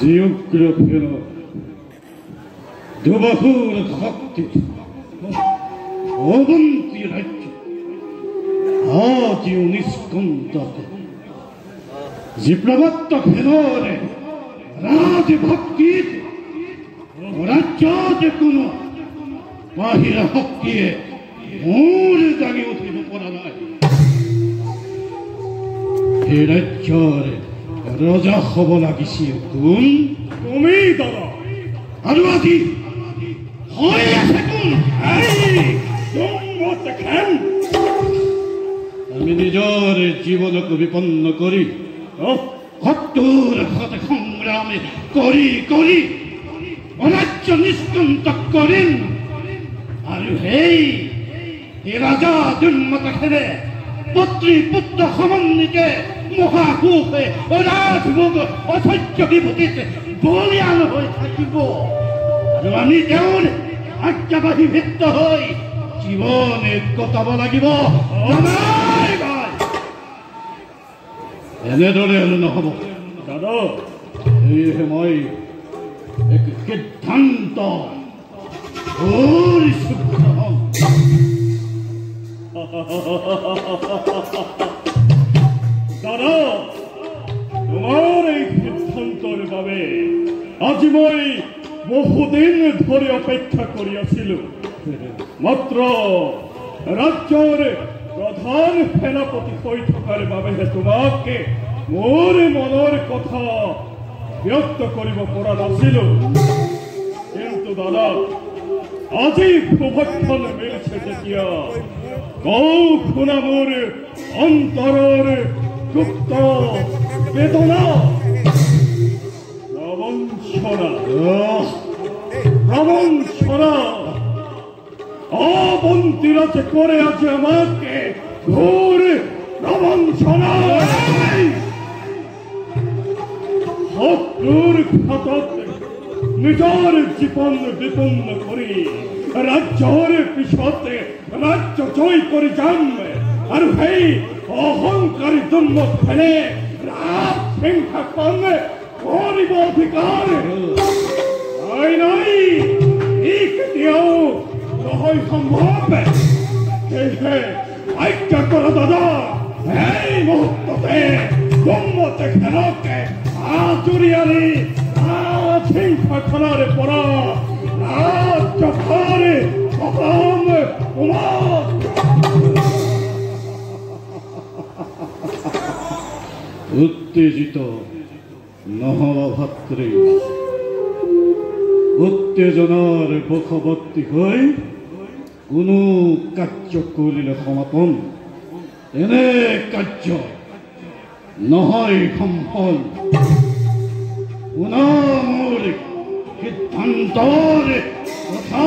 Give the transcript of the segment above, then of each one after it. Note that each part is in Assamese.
지옥그룹으로 두바후를 각디 어분띠랄지 아디오니스콘다고 지플라바타 페노레 라지 박디 라짜데쿠노 마히라 학기에 오래당이 어떻게 보라나이 이래저래 러자 허벌하기 쉬웠군 꿈이더라 아루아디 허야세군 아이 용못득한 아미니저래 집어넣고 비번넣거리 헛두를 가다 콩라미 꼬리꼬리 어라쩌 니스끈 떡거린 아루헤이 이라자 눈못득해네 뻗리 뻗다 허먼니게 모하후회 어라두보고 어설적이 보겠지 뭐리 안 허이 타기고 아루아니 대오네 아까가 힘했다 허이 지원에 껐다바라기보 나나이가 얘네들에는 하고 나도 에헤마이 에그 단다 우리 숙하함 나라 너만의 그 단도를 밤에 아지마이 모호된 ধরে অপেক্ষা করিয়াছিল মাত্র রাজ্যের প্রধান সেনাপতি বৈঠকের বাবে তোমাকে মোর মনের কথা ব্যক্ত করিব পরা নাছিল কিন্তু দাদা আজি প্রভক্ষণ মিলছে যেতিয়া কৌখুনা মোর অন্তরের গুপ্ত বেদনা প্রবঞ্চনা অবন্তীরা করে আছে আমাকে ঘোর প্রবঞ্চনা শত্রুর ঘাতক নিজের জীবন বিপন্ন করি রাজ্যের পিছতে রাজ্য জয় করে যান আর সেই অহংকারী দুর্ম ফেলে রাত হিংসা কর্মে করিব অধিকার নাই নাই এই কেতিয়াও নহয় সম্ভৱ সেয়েহে আজ্ঞা কৰা দাদা এই মুহূৰ্ততে দুৰ্মতে খেলকে আঁতৰি আনি ৰাত হিংসাখনৰ পৰা ৰাজ্যখনে সকাম তোমাক উত্তেজিত নহব ভাতৃ উত্তেজনাৰ বশৱৰ্তী হৈ কোনো কাৰ্য কৰিলে সমাপন এনে কাৰ্য নহয় সম্পন্ন মোৰ সিদ্ধান্তৰ কথা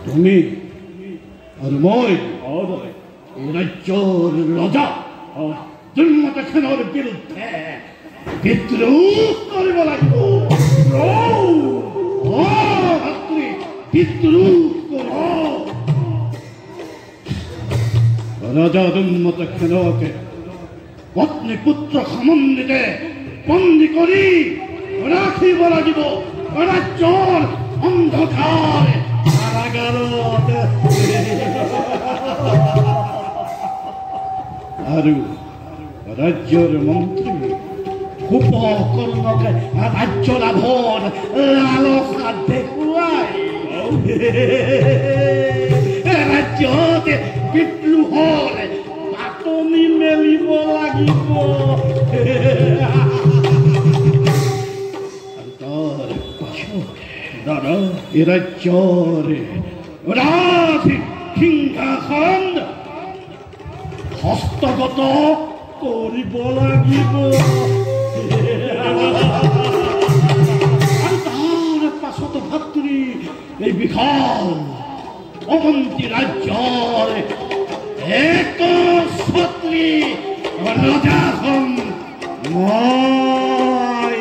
তুমি আৰু মই এই ৰাজ্যৰ ৰজা দুৰ্মত খেলৰ বিৰুদ্ধে বিদ্ৰোহ কৰিব লাগিব বিদ্ৰোহ ৰজা দুৰ্মত খেলকে পত্নী পুত্ৰ সমন্বিতে বন্দী কৰি ৰাখিব লাগিব ৰাজ্যৰ অন্ধকাৰ কাৰাগাৰত আৰু ৰাজ্যৰ মন্ত্ৰী কুম্ভকৰ্ণকে ৰাজ্য লাভৰ লালসা দেখুৱাই ৰাজ্যতে বিদ্ৰোহৰ পাতনি মেলিব লাগিব তাৰ পাছত দাদা এই ৰাজ্যৰে ৰাজ সিংহাসন হস্তগত কৰিব লাগিব আৰু তাৰ পাছত ভাতৃ এই বিশাল অৱন্তী ৰাজ্যৰ একচ্ছত্ৰী ৰজা হ'ম মই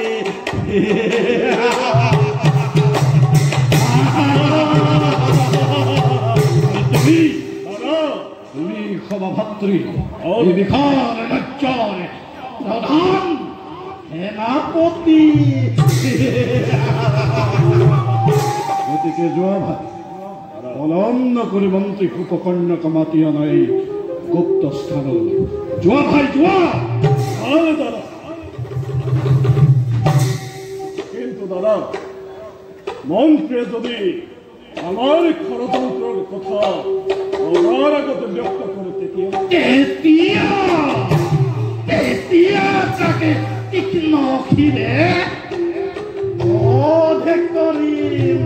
তুমি সভাভাতৃ এই বিশাল ৰাজ্যৰ প্ৰধান সেনাপতি গতিকে যোৱা ভাই পলম নকৰি মন্ত্ৰী উপকন্যক মাতি অনা এই গুপ্ত স্থানলৈ যোৱা ভাই যোৱা দাদা কিন্তু দাদা মন্ত্ৰীয়ে যদি আমাৰ ষড়যন্ত্ৰৰ কথা আমাৰ আগতে ব্যক্ত কৰে তেতিয়া তাকে তীক্ষ্ণ অখিৰে অধেক কৰিম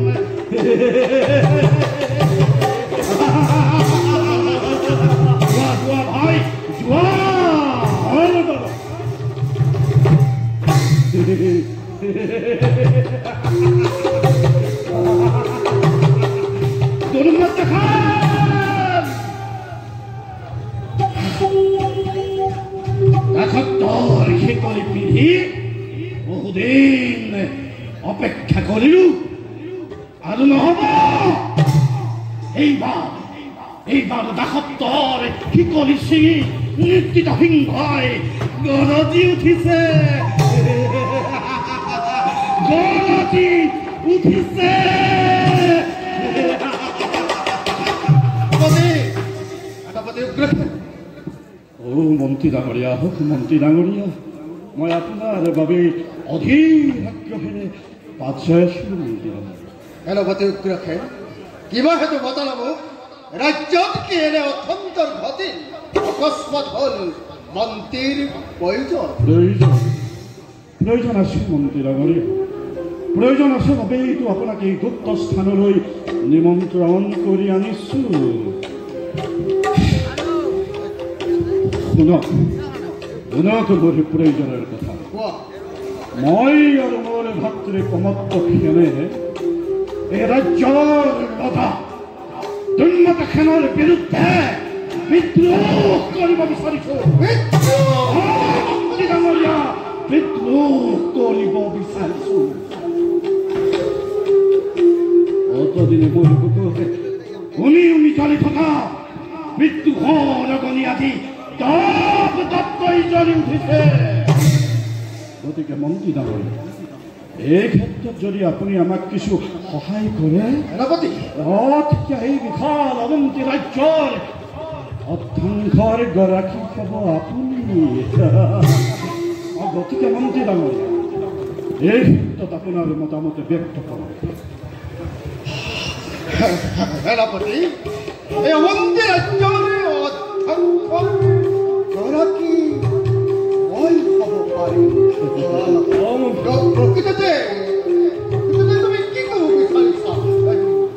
যোৱা ভাই যোৱা শিকলি পিন্ধি বহুদিন অপেক্ষা কৰিলো আৰু নহব এইবাৰ দাসত্বৰ শিকলি ছিঙি নিশ্চিত সিংহই গৰজি উঠিছে মন্ত্ৰী ডাঙৰীয়া হওক মন্ত্ৰী ডাঙৰীয়া মই আপোনাৰ বাবে অধীৰ আগ্ৰহেৰে পাত চাই আছিলো মন্ত্ৰী সেনাপতি উগ্ৰসেন কিবা হেতু বতলাব ৰাজ্যত কি এনে অথন্তৰ ঘটিল অকস্মাত হল মন্ত্ৰীৰ প্ৰয়োজন আছিল মন্ত্ৰী ডাঙৰীয়া প্ৰয়োজন আছে বাবেইতো আপোনাক এই গুপ্ত স্থানলৈ নিমন্ত্ৰণ কৰি আনিছো শুনক মোৰ প্ৰয়োজনৰ কথা মই আৰু মোৰ ভাতৃ প্ৰমত্তক্ষণে এই ৰাজ্যৰ ৰজা দুৰ্মতক্ষণৰ বিৰুদ্ধে বিদ্ৰোহ কৰিব বিচাৰিছো বিদ্ৰোহ কৰিব বিচাৰিছো অতদিনে মোৰ বুকুতে উমি জ্বলি থকা বিদ্ৰোহৰ অগ্নি আজি জ্বলি উঠিছে গতিকে মন্ত্ৰী ডাঙৰীয়া এই ক্ষেত্ৰত যদি আপুনি আমাক কিছু সহায় কৰে তেতিয়া এই বিশাল অৱন্তী ৰাজ্যৰ অধ্যক্ষৰ গৰাকী হ'ব আপুনি গতিকে মন্ত্ৰী ডাঙৰীয়া এই ক্ষেত্ৰত আপোনাৰ মতামত ব্যক্ত কৰক সেনাপতি এই অৱন্তী ৰাজ্যৰ অধ্যক্ষৰ গৰাকী মই হ'ব পাৰিম প্ৰকৃততে তুমি কি ক'ব বিচাৰিছা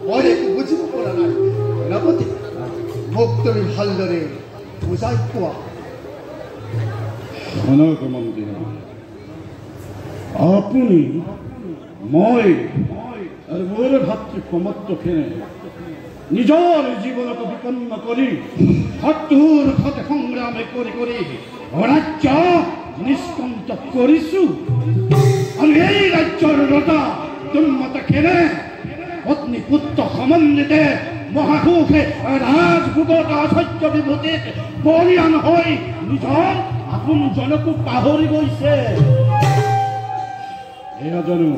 মই একো বুজিব পৰা নাই সেনাপতি মোক তুমি ভালদৰে বুজাই কোৱা মন্ত্ৰী আপুনি মই আৰু মোৰ ভাতৃ প্ৰমত্তক্ষণে নিজৰ জীৱনক বিপন্ন কৰি শত্ৰুৰ সৈতে সংগ্ৰাম কৰি ৰাজ্য নিষ্কন্ত কৰিছো আৰু এই ৰাজ্যৰ ৰজা দুৰ্মতক্ষণে পত্নী পুত্ৰ সমন্বিতে মহাসুখে ৰাজভোগত আশ্চৰ্য বিভূতিত বলিয়ান হৈ নিজৰ আপোনজনকো পাহৰি গৈছে এয়া জানো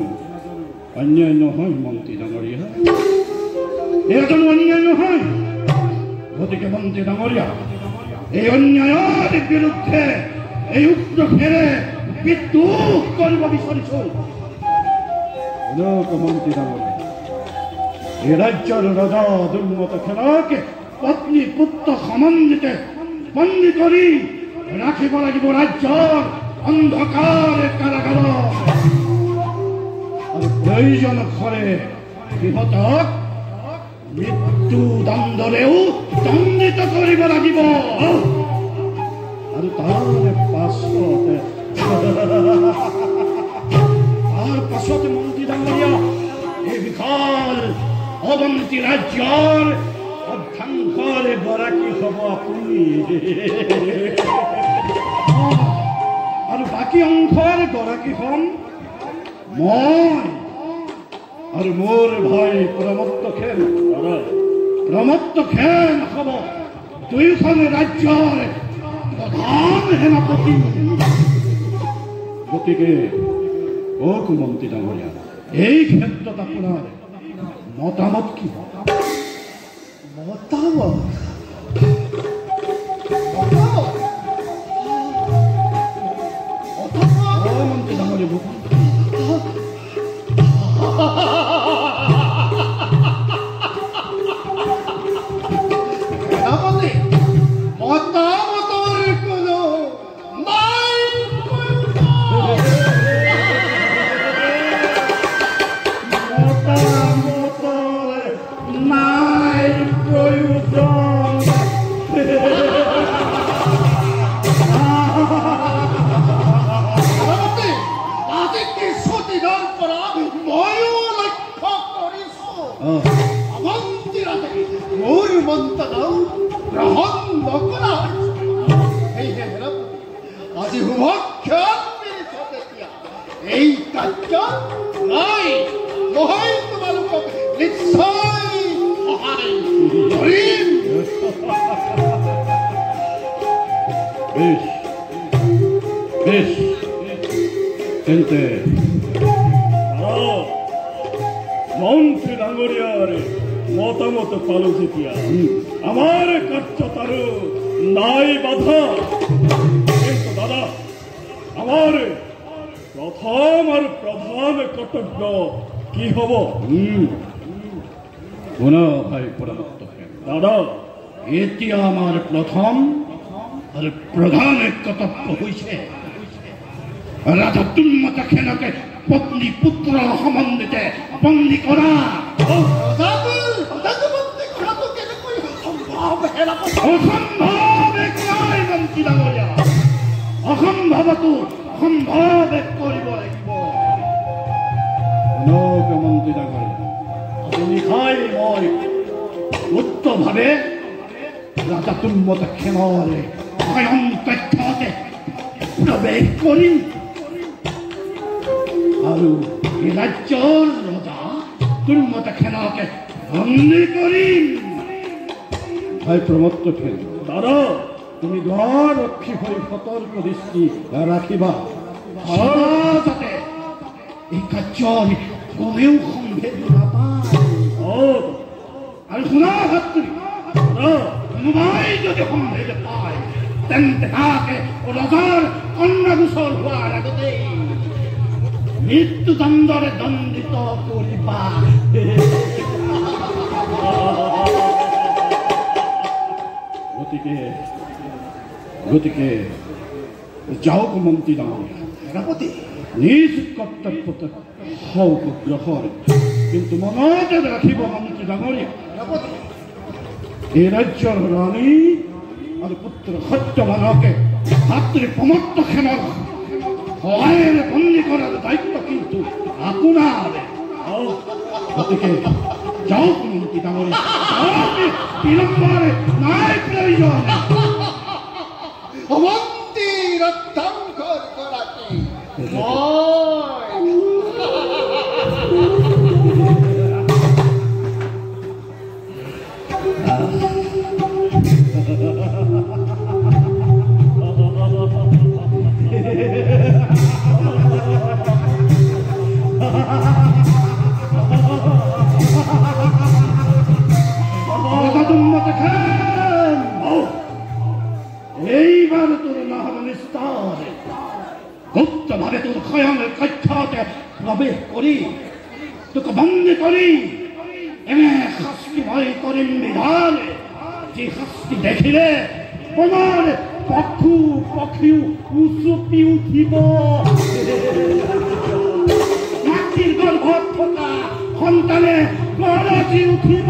অন্যায় নহয় মন্ত্ৰী ডাঙৰীয়া এয়া জানো অন্যায় নহয় গতিকে মন্ত্ৰী ডাঙৰীয়া এই অন্যায়ৰ বিৰুদ্ধে এই উগ্ৰসেৰে বিদ্ৰোহ কৰিব বিচাৰিছো মন্ত্ৰী ডাঙৰীয়া এই ৰাজ্যৰ ৰজা দুৰ্মতক্ষণকে পত্নী পুত্ৰ সমন্বিতে বন্দী কৰি ৰাখিব লাগিব ৰাজ্যৰ অন্ধকাৰ কাৰাগাৰত আৰু প্ৰয়োজন কৰে সিহঁতক মৃত্যু দণ্ডৰেও দণ্ডিত কৰিব লাগিব আৰু তাৰ পাছতে মন্ত্ৰী ডাঙৰীয়া এই বিশাল অৱন্তী ৰাজ্যৰ অধ্যক্ষৰ গৰাকী হ'ব আপুনি আৰু বাকী অংশৰ গৰাকী হ'ম মই আৰু মোৰ ভাই প্ৰমত্তক্ষণ হ'ব দুয়োখন ৰাজ্যৰ প্ৰধান সেনাপতি গতিকে মন্ত্ৰী ডাঙৰীয়া এই ক্ষেত্ৰত আপোনাৰ মতামত কি? মতামত মন্ত্ৰী ডাঙৰীয়া আজি শুভক্ষণ এই কাৰ্য নাই মই তোমালোকক নিশ্চয় সহায় কৰিম। বেশ তেন্তে মন্ত্ৰী ডাঙৰীয়াৰে মতামত পালো যেতিয়া আমাৰ কাৰ্যত আৰু নাই বাধা। কিন্তু দাদা আমাৰ প্ৰথম আৰু প্ৰধান কৰ্তব্য কি হ'ব? শুনা ভাই পৰামৰ্শ দাদা, এতিয়া আমাৰ প্ৰথম আৰু প্ৰধান কৰ্তব্য হৈছে ৰাজা দুৰ্মতা খেলকে পত্নী পুত্ৰৰ সম্বন্ধে বন্দী কৰা। অসম্ভৱটো সম্ভৱে কৰিব লাগিব। মন্ত্ৰী ডাঙৰীয়া আপুনি খাই মই উত্তৰভাৱে ৰাজা দুৰ্মতা খেলৰে স্বয়ং তথ্যতে প্ৰৱেশ কৰিম আৰু এই ৰাজ্যৰ ৰজা দুৰ্মতা খেলকে বন্দী কৰিম। ভাই প্ৰমত্ত খেল দাদা, তুমি দুৱাৰ ৰক্ষী হৈ সতৰ্ক দৃষ্টি ৰাখিবা যাতে এই কাৰ্যৰ কোনেও সম্ভেদ নাপায়। আৰু শুনা কোনোবাই যদি সম্ভেদ পায় তেন্তে তাকে ৰজাৰ কন্যাগোচৰ হোৱাৰ আগতেই মৃত্যুদণ্ডৰে দণ্ডিত কৰিবা। গতিকে যাওক মন্ত্ৰী ডাঙৰীয়া, নিজ কৰ্তব্যত হওক গ্ৰহণ। কিন্তু মনতে ৰাখিব মন্ত্ৰী ডাঙৰীয়া, এই ৰাজ্যৰ ৰাণী আৰু পুত্ৰ সত্যবানকে ভাতৃ প্ৰমত্ত সেনৰ সহায়েৰে বন্দী কৰাৰ দায়িত্ব কিন্তু আপোনাৰ। গতিকে যাওক মন্ত্ৰী ডাঙৰীয়া, বিলম্বৰে নাই প্ৰয়োজন। মন্ত্ৰীৰ ধ্বংসৰ কৰাকে এইবাৰ তোৰ নহ'ব নিস্তাৰ গুপ্তভাৱে তোৰ স্বয়ংৰ কক্ষতে প্ৰৱেশ কৰি তোক বন্দী কৰি এনে শাস্তি মই কৰিম বিধান, যি শাস্তি দেখিলে তোমাৰ পক্ষু পক্ষীও উচুপি উঠিব। মাতৃৰ গৰ্ভত থকা সন্তানে গৰজি উঠিব।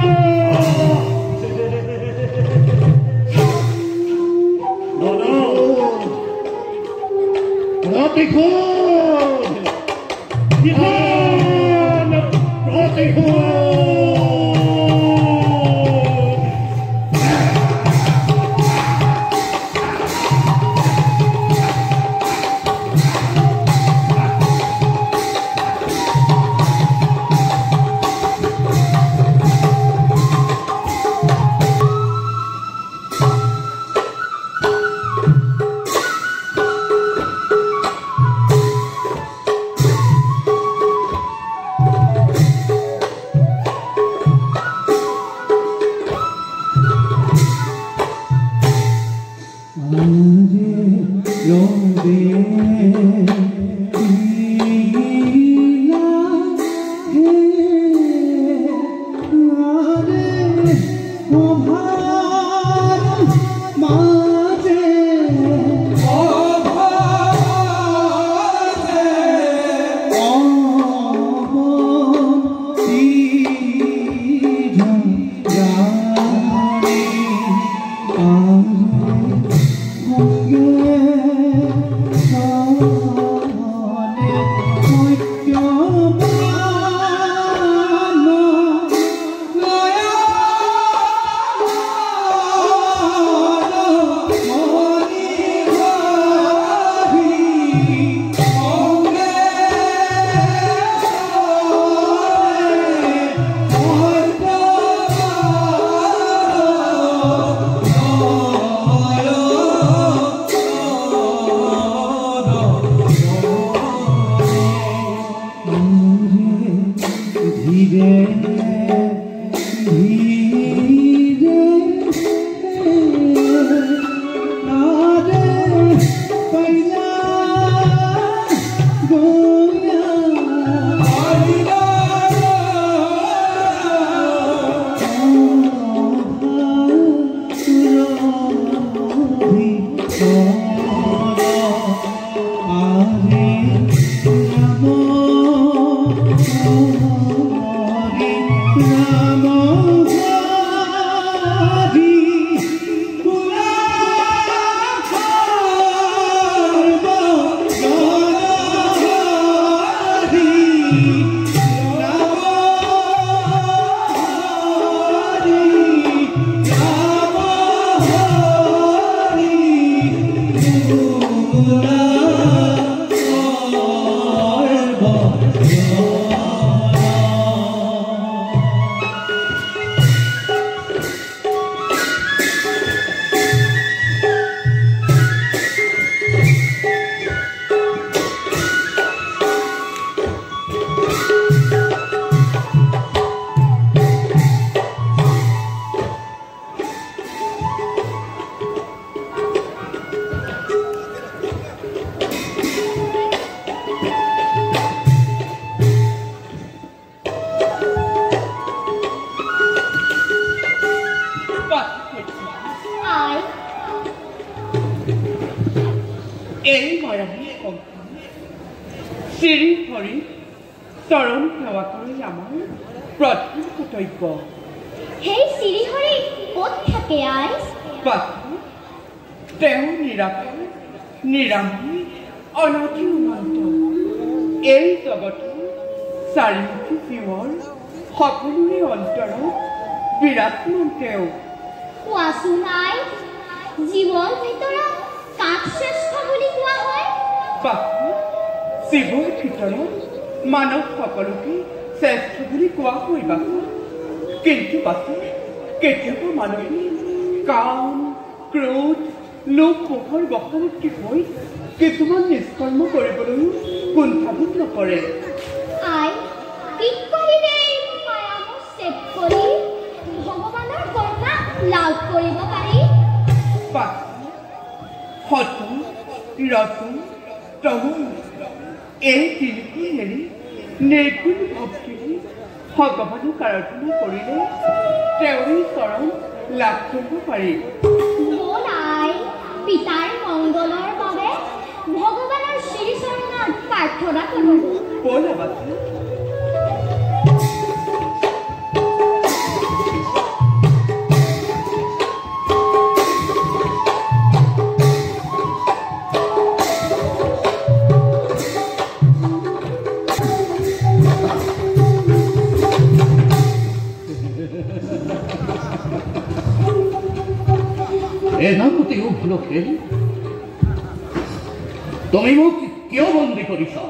তুমি মোক কিয় বন্দী কৰিছা?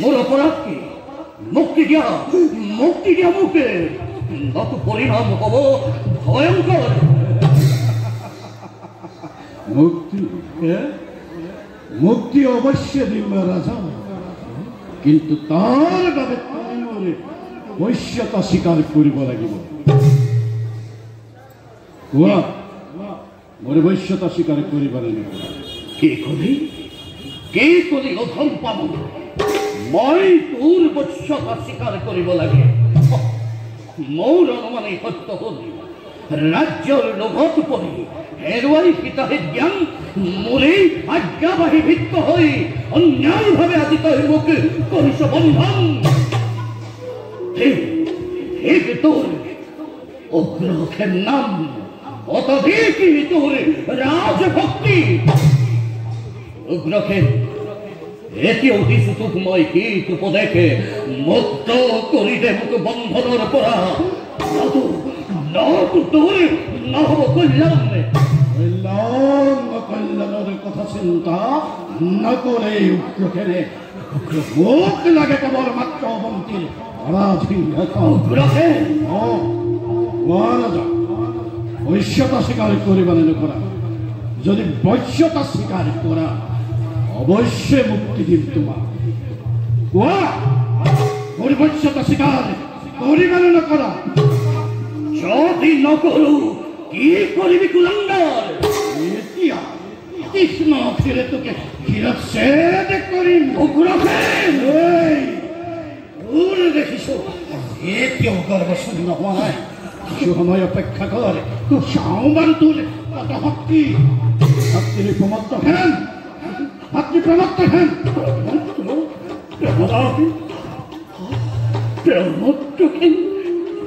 মোৰ অপৰাধ কি? মুক্তি দিয়া মোকে, নতু পৰিণাম হ'ব ভয়ংকৰ। মুক্তি অৱশ্য দিম ৰাজা, কিন্তু তাৰ বাবে তুমি মোৰ বৈশ্যতা স্বীকাৰ কৰিব লাগিব। কোৱা মোৰ বৈশ্যতা স্বীকাৰ কৰিবানে নকৰা? কি কৰি অধম পাব? মই তোৰ বৈশ্যতা স্বীকাৰ কৰিব লাগে। মোৰ অনুমানেই সত্য হ'ল, ৰাজ্যৰ লোভত পৰি হেৰুৱাই হিতাহিত জ্ঞান মোৰেই আজ্ঞাবাহী ভিত্ত হৈ অন্যায়ভাৱে আজি তই মোক কৰিছ বন্ধন। ঠিক তোৰ অগ্ৰসেন নাম, অতধিক তোৰ ৰাজভক্তি। উগ্ৰসেন, এতিয়াও দিছো তোক মই হিত উপদেশে মুক্ত কৰি দে মোক বন্ধনৰ পৰা। তোৰ নহব কল্যাণ। কল্যাণৰ কথা চিন্তা নকৰে উগ্ৰসেনে। মোক লাগে কেৱল মাত্ৰ অৱন্তীৰ ৰাজসিংহাসন। বৈশ্যতা স্বীকাৰ কৰিবানে নকৰা? যদি বৈশ্যতা স্বীকাৰ কৰা অৱশ্যে মুক্তি দিম তোমাক। কোৱা, মোৰ বৈশ্যতা স্বীকাৰ কৰিবানে নকৰা? যদি নকৰো কি কৰিবি কুলংগাৰ? এতিয়া কৃষ্ণ ফিরে তোকে শিরচ্ছেদ করিম। উগ্রসেন, দেখিস এতিয়াও গর্ব শূন্য হওয়া নাই। কিছু সময় অপেক্ষা করে সাওমান তোর কত শক্তি। ভাতৃ প্রমত্ত হেন, ভাতৃ প্রমত্ত হেন। প্রমত্তহীন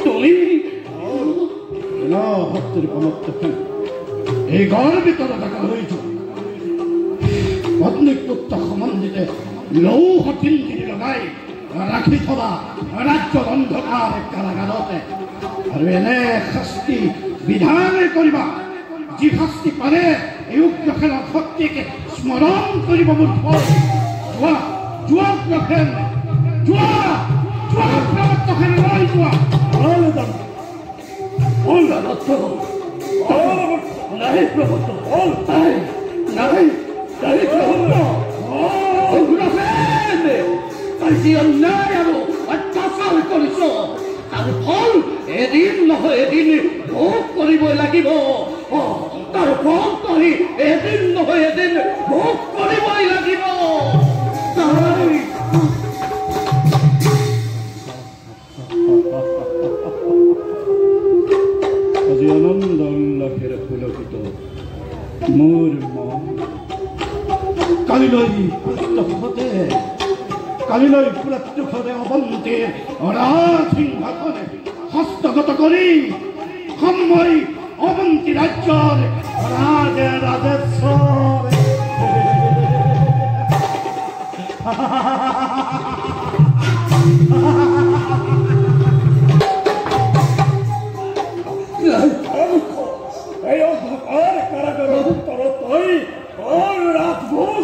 তুমি? ভাতৃ প্রমত্ত হেন এই ঘর ভিতরে দেখা হয়েছ। পত্নী পুত্র সম্বন্ধিতে লৌহ পিঞ্জিরি লগাই রাখি থবা রাজ্যর অন্ধকার কারাগারতে। আর এনে শাস্তি বিধান করিবা যি শাস্তি পারে এই উগ্ৰসেনৰ শক্তিকে স্মৰণ কৰিব। মোৰ ফল যোৱা যোৱা উগ্ৰসেন, যোৱা যোৱা প্ৰমত্তসেন লৈ যোৱা। নাই প্ৰভুত্ব, নাই প্ৰভুত্ব। আজি অন্যায় আৰু অত্যাচাৰ কৰিছ, তাৰ ফল এদিন নহয় এদিন ভোগ কৰিবই লাগিব। তাৰ ফল তই এদিন নহয় এদিন ভোগ কৰিবই লাগিব। আজি আনন্দ উল্লাসেৰে পুলকিত মোৰ মন। কালিলৈ প্ৰত্যক্ষতে অৱন্তীৰ ৰাজসিংহাসনে হস্তগত কৰি মই অৱন্তী ৰাজ্যৰ ৰাজেশ্বৰ। এই অন্ধকাৰ কাৰাগাৰেৰ উত্তৰত হই ওৰ ৰাজভোগ।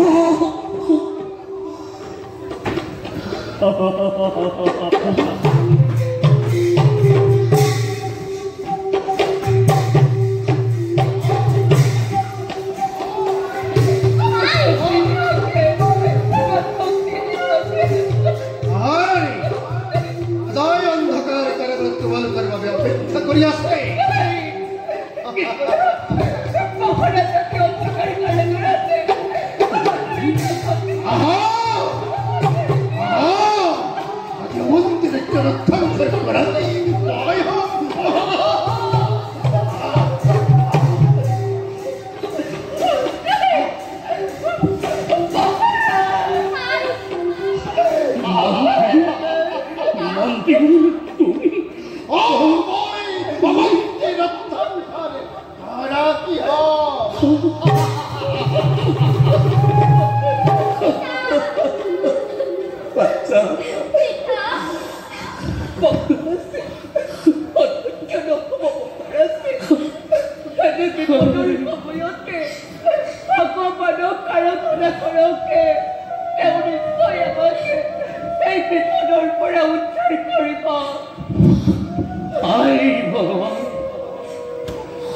অন্ধকাৰ কাৰাগাৰ তোমাৰ কৰবে অপেক্ষা কৰি আসছে।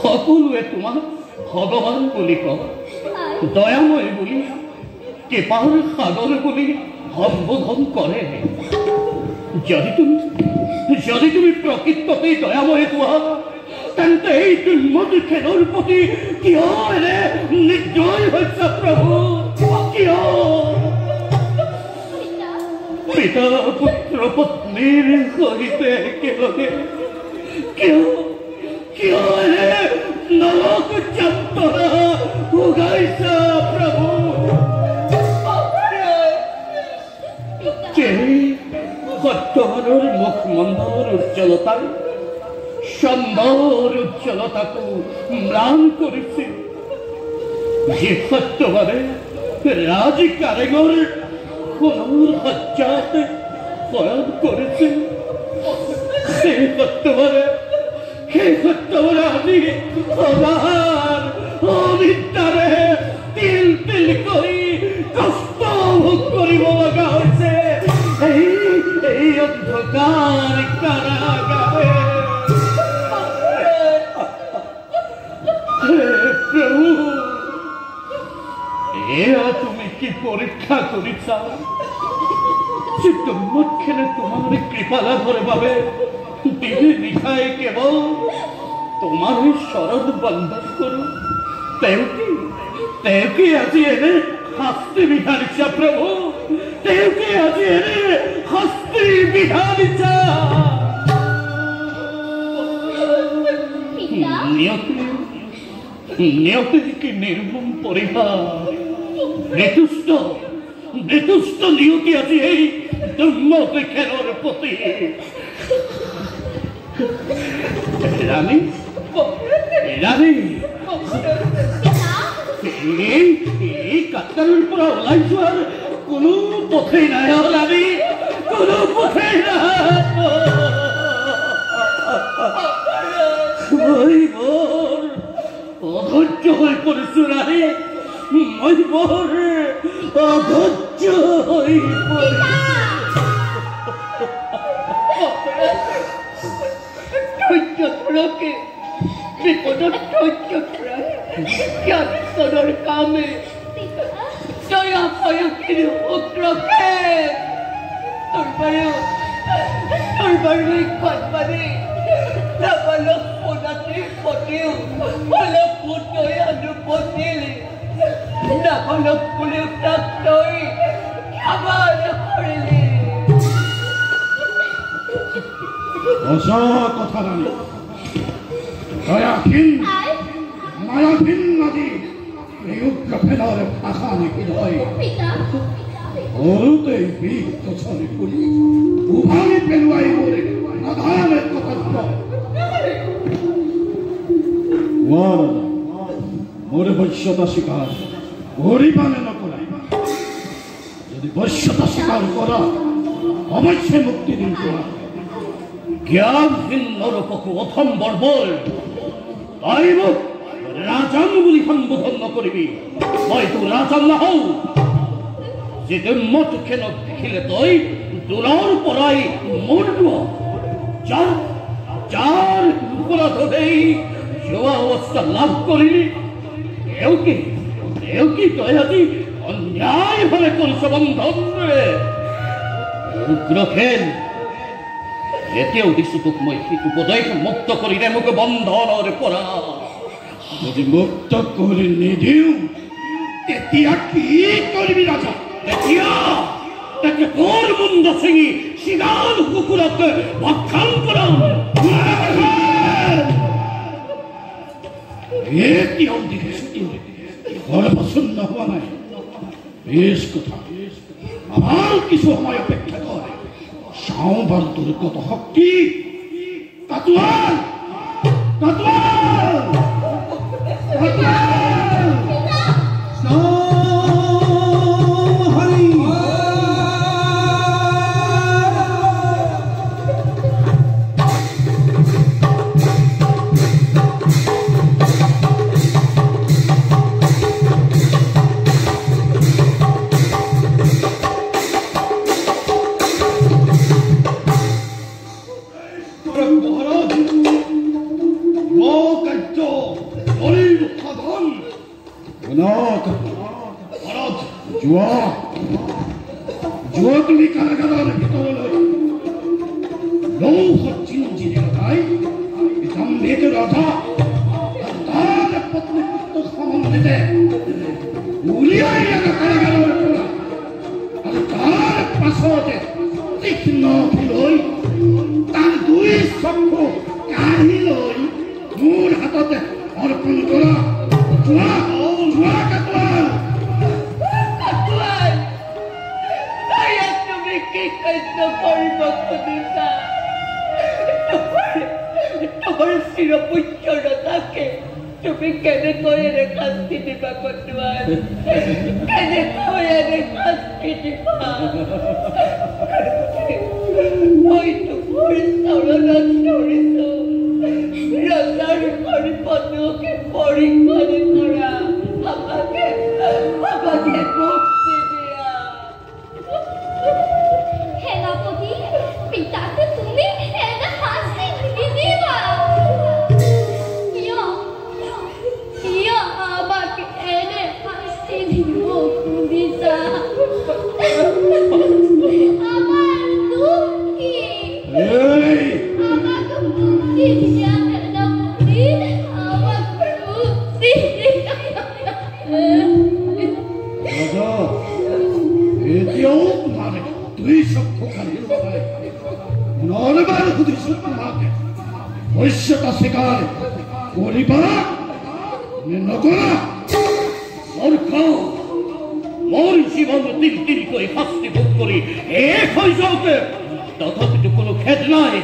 সকলোৱে তোমাক ভগৱান বুলি কয়, দয়াময় বুলি, কৃপাৰ সাগৰ বুলি সম্বোধন কৰে। যদি তুমি প্ৰকৃততেই দয়াময় হোৱা তেন্তে এই দুৰ্মতিখেনৰ প্ৰতি কিয় এনে নিৰ্দয় হৈছা প্ৰভু? কিয় পিতা পুত্ৰ পত্নীৰ সহিতে একেলগে কিয় এনে নৰক যন্ত্ৰণা ভোগাইছা প্ৰভু? সত্যবানৰ মুখমণ্ডলৰ উজ্জ্বলতাই চন্দৰ উজ্জ্বলতাকো ম্লান কৰিছিল। যি সত্যবানে ৰাজ কাৰেঙৰ সোণৰ সজ্জাতে শয়ন কৰিছিল, সেই সত্যবানে আজি সদাৰ অনিদ্ৰাৰে তিল তিল কৰি কষ্ট ভোগ কৰিব লগা হৈছে এই অন্ধকাৰ কাৰাগাৰে। প্ৰভু, এয়া তুমি কি পৰীক্ষা কৰিছা? যে দুৰ্মতখেনে তোমাৰ কৃপা লাভৰ বাবে দিনে নিশাই কেৱল তোমাৰ শৰণ বন্ধন কৰো, তেওঁকে আজি এনে শাস্তি বিধানিছা প্ৰভু, তেওঁকে আজি এনে শাস্তি বিধানিছা। নিয়তিৰ কি নিৰ্মম পৰিহাৰ! নিতুষ্ট নিয়তি আজি এই দুৰ্মতিখেনৰ প্ৰতি। ৰাণী, এই কাটাৰৰ পৰা ওলাই যোৱাৰ কোনো পথেই নাই ৰাণী, কোনো পথেই নাই। মই বৰ অধৈৰ্য হৈ পৰিছো ৰাণী, মই বৰ অধৈৰ্য হৈ পৰিছো। বিপদত ধৈৰ্য ধৰা জ্ঞানৰ কামে দয়া পয়াখিৰ উগ্ৰকে তোৰ বাৰু মানে নাবালক পোনাটিৰ প্ৰতিও অলপ দয়া নপতিলে, নাবালক বুলিও তাক তই ক্ষমা নকৰিলি। সঁচা কথা ৰাণী, মায়াহীন নদী এই উগ্ৰফেনৰ ভাষা নেকি হয়? সৰুতেই বিষ গছনি কৰি উভালি পেলোৱাই নাধানে কৰ্তব্য। মোৰ বশ্যতা স্বীকাৰ কৰিবা নে নকৰা? যদি বশ্যতা স্বীকাৰ কৰা অৱশ্যে মুক্তি দিম তোমাক। জ্ঞানহীন নৰপশু অথম বৰ্বৰ, তই মোক ৰাজান বুলি সম্বোধন নকৰিবি। মইতো ৰাজান নহওঁ। যে দুৰ্মতিখেনক দেখিলে তই দূৰৰ পৰাই মোৰ যাৰ অপৰাধতেই যোৱা অৱস্থা লাভ কৰিলি, এওঁকি তই আজি অন্যায়ভাৱে কৰিছ বন্ধন। উগ্ৰসেন, এতিয়াও দিছো তোক মই সেইটো উপদেশ, মুক্ত কৰি দে মোক বন্ধনৰ পৰা। যদি মুক্ত কৰি নিদিওঁ তেতিয়া কি কৰিবি ৰাজা? তেতিয়া তোৰ মুণ্ড ছিঙি চিগাল কুকুৰক ভক্ষণ কৰাম। এতিয়াও দেখিছো ঘৰ পচন্দ হোৱা নাই। বেশ কথা, আমাৰ কিছু সময় অপেক্ষা কৰ, চাওঁ বাৰু তোৰ কত শক্তি। কাটুৱাল, কাটুৱাল, যোৱা তুমি কাৰাগাৰৰ ভিতৰলৈ লৌহ চিঞ্জিৰে লগাই বিধৰ राजा तार पत्नी पुत्र संबंधिते उलियाया कारागार और तार पाछते तीक्ष्ण फुलई तार दुई चक्षु काढ़ी लई मोर हाथते अर्पण करा जुआ जुआ काटुआ তুমি কি কাজ করব খুদিসা তোমার চিরপুচ্ছরতাকে তুমি কেনে করে রে শাস্তি দিবা কটুয়ার কেনে করে রে শাস্তি দিবা ওই তো সরলা সরিত রাজার পরিপদকে পরীক্ষা করা আমাকে মুক্তি দিয়া সেনাপতি পিতাকে তুমি এটা শাস্তি দিবা কিয় আমাকে এনে শাস্তি দিব খুদিছা আমার দুঃখ কি আমাকে মুক্তি দিয়া সেনাপতি আমাকে মুক্তি राजा एतियो तुम्हारे दुई चक्षु काढ़ी लई नरबार खुदिছো তোমাকে ভবিষ্যৎ স্বীকার করিবা নকরা মোর জীবন তিল তিল করে শাস্তি ভোগ করি এক হয়ে যাওতে তথাপি তো কোনো খেদ নাই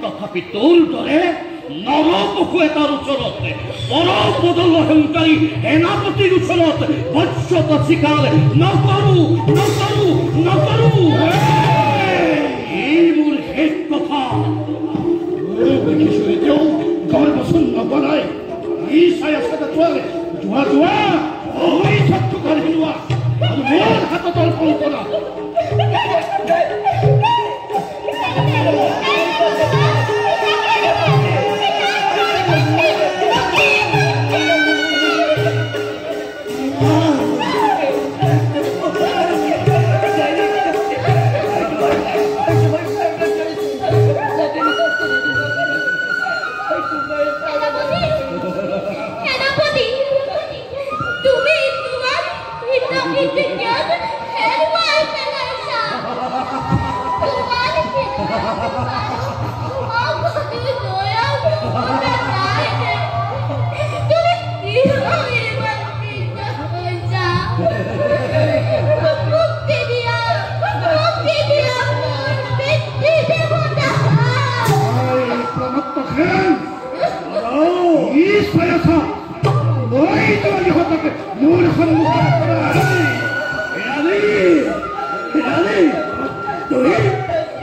তথাপি তোর দৰে নৰপশু এটাৰ ওচৰত পৰম বদল অহংকাৰী সেনাপতিৰ ওচৰত বৎসত স্বীকাৰ নকৰো নকৰো নকৰো এই মোৰ শেষ কথা দেখিছো এতিয়াও গৰ্বচূন্য বনাই ই চাই আছে তোৱালে যোৱা যোৱা ওই চক্ষু কাঢ়ি লোৱা আৰু মোৰ হাতত অৰ্পণ কৰা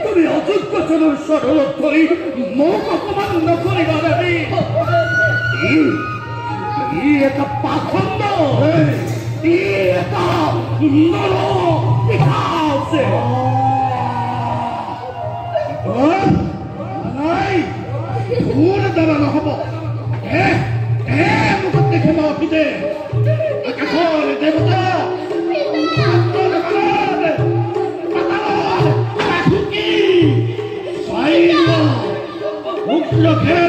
তুমি অযোগ্য জনৰ চৰণত ধৰি মোক অপমান নকৰিবা দেৱী ই এটা পাখণ্ড ই এটা নৰ পিশাচ নাই মোৰ দ্বাৰা নহ'ব মুখত দেখিব পিতে আকাশৰ দেৱতা মুখে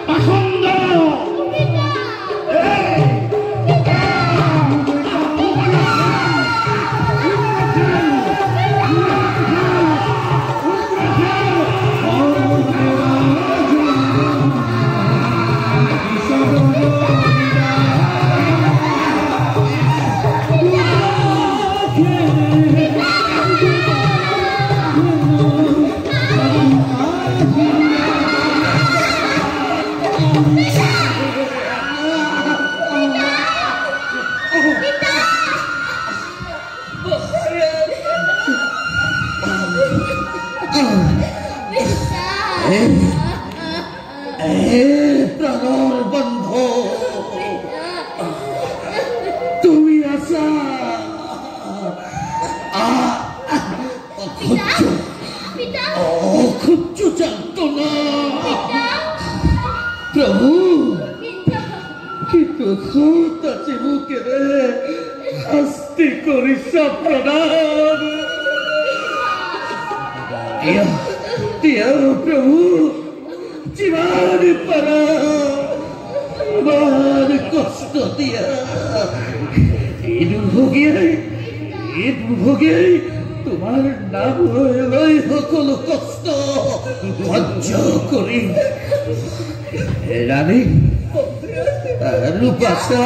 পাখণ্ড প্ৰাণৰ বন্ধ তুমি আছা অসহ্য যন্ত্ৰণা প্ৰভু কিন্তু খুত আছে মুখেৰে শাস্তি কৰিছ প্ৰণাম দিয়া প্ৰভু জীবন পাৰা আমাৰ কষ্ট দিয়া এই দুৰ্ভোগে তোমাৰ নাম লই সকল কষ্ট সহ্য কৰি ৰানী ৰূপাশা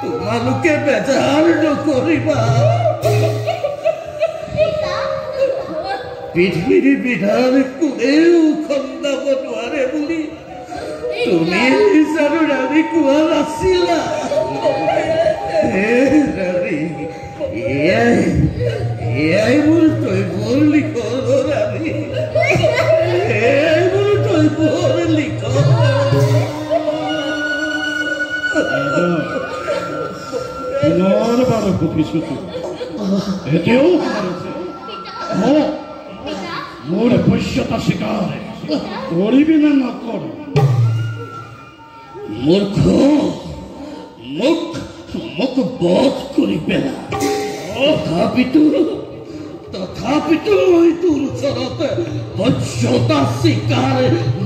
তোমালোকে বেজাৰ নকৰিবা পৃথিৱীৰ বিধান কোনেও খণ্ডাব নোৱাৰে বুলি তুমি জানো ৰাণী কোৱা নাছিলা এয়াই মোৰ তৈবৰ লিখন ৰাণী এয়াই মোৰ তৈবৰ লিখন পুনৰবাৰ সুধিছো এতিয়াও মোৰ বশ্যতা স্বীকাৰ কৰিবি নে নকৰ মূৰ্খ মোক বধ কৰি পেলা তথাপিতো মই তোৰ ওচৰত বশ্যতা স্বীকাৰ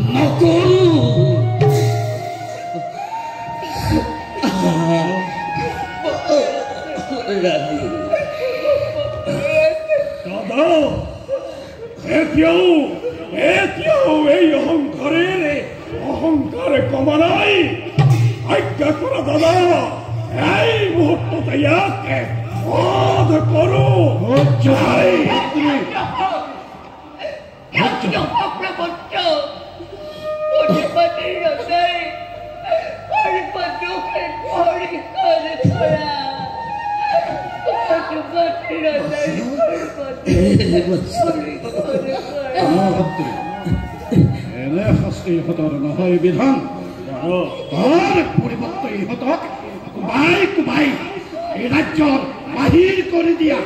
নকৰো দাদা এতিয়াও এই অহংকাৰে কমা নাই আজ্ঞা কৰা দাদা এই মুহূৰ্ততে ইয়াকে বধ কৰো এনে শাস্তি ইহঁতৰ নহয় বিধান তাৰ পৰিৱৰ্তে ইহঁতক কোবাই এই ৰাজ্যৰ বাহিৰ কৰি দিয়া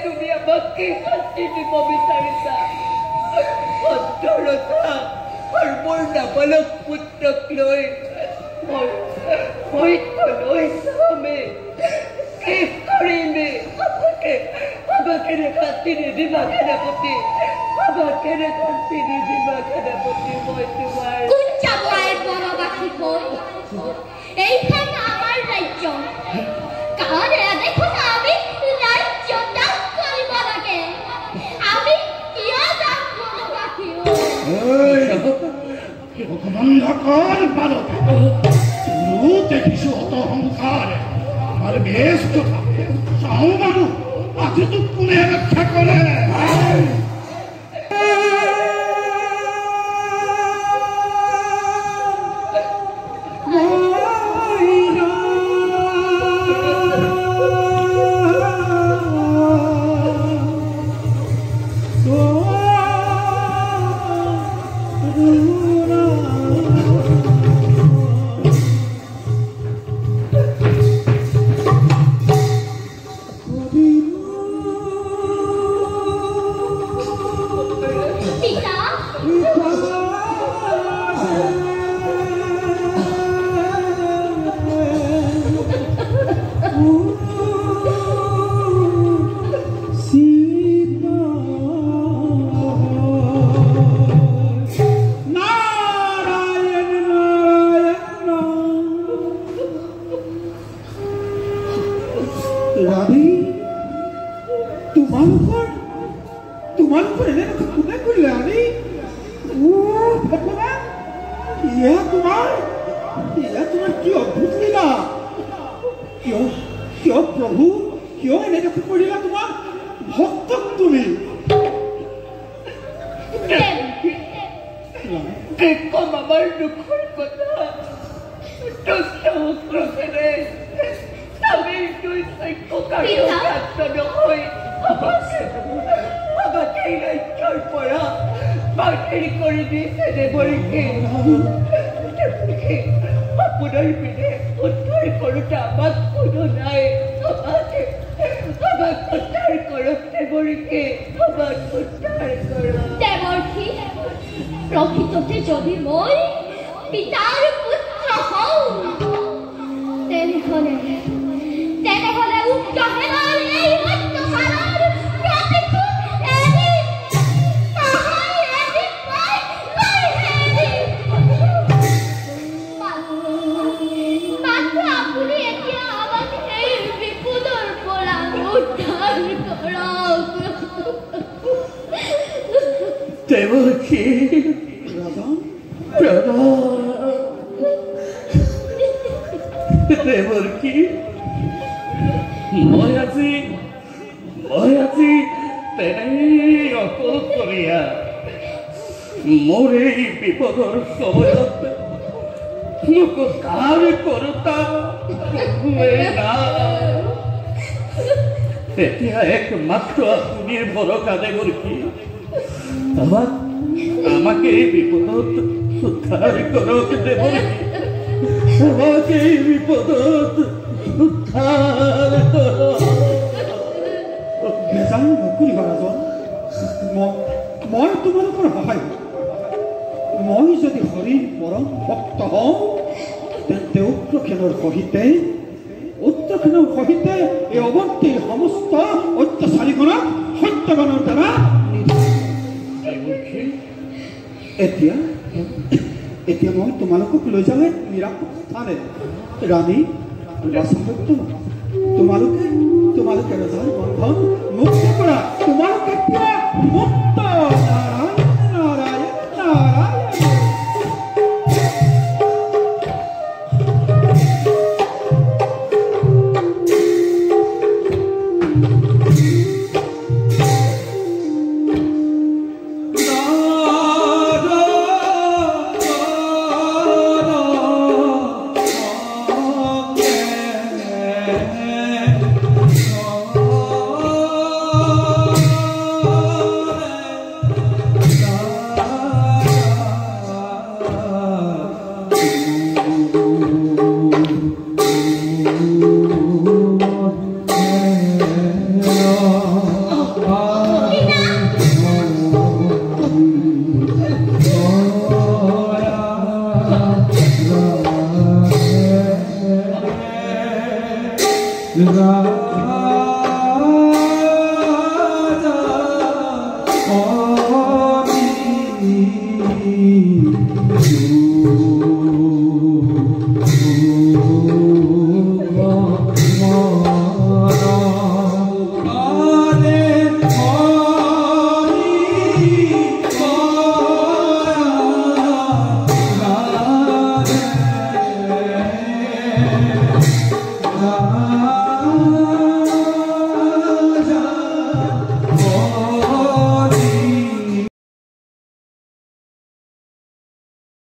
তুমি আমাক কি শাস্তি দিব বিচাৰিছা অন্তৰতা আৰু মোৰ নাবালক পুত্ৰক লৈ মই কলৈ চামে কি কৰিমে আমাকে শাস্তি নিদিবা সেনাপতি আমাকে শাস্তি নিদিবা সেনাপতি মই তোমাৰ কোন যাব বনবাসী হৈ এইখন আমাৰ ৰাজ্য কাৰণ দেখোন আমি ৰাজ্য ত্যাগ কৰিব লাগে আমি কিয় যাম বনবাসী বন্ধ কৰ বালক দেখিছো অত অহংকাৰ আমাৰ বেশ কথা চাওঁ মানুহ আজিতো কোনে ৰক্ষা কৰে প্ৰকৃততে যদি মই পিতাৰ পুত্ৰ হওঁ তেনেহলে উক্ত হেনৰ এই অত্যাচাৰৰ প্ৰতিশোধ দেবকী দেবকী মই আজি তেনেই অকল কৰিয়া মোৰ এই বিপদৰ সময়ত মোক কাৰ কৰোতা এতিয়া একমাত্ৰ আপুনিৰ ভৰসা দেবকী আমাকে এই বিপদত উদ্ধাৰ কৰক দেবকী আমাকে এই বিপদত উদ্ধাৰ কৰক বেজান নকৰিবা ৰাজন মই তোমালোকৰ সহায় মই যদি হৰিৰ পৰম ভক্ত হওঁ তেন্তে উত্তৰখেনৰ সহিতে এই অৱন্তীৰ সমস্ত অত্যাচাৰীগণক সত্যবানৰ দ্বাৰা এতিয়া মই তোমালোকক লৈ যাওঁ এক নিৰাপদ স্থানে ৰাণী তোমালোকে ৰজাৰ বন্ধন মুক্ত কৰা তোমালোকে মুক্ত নাৰায়ণ নাৰায়ণ নাৰায়ণ Goodbye.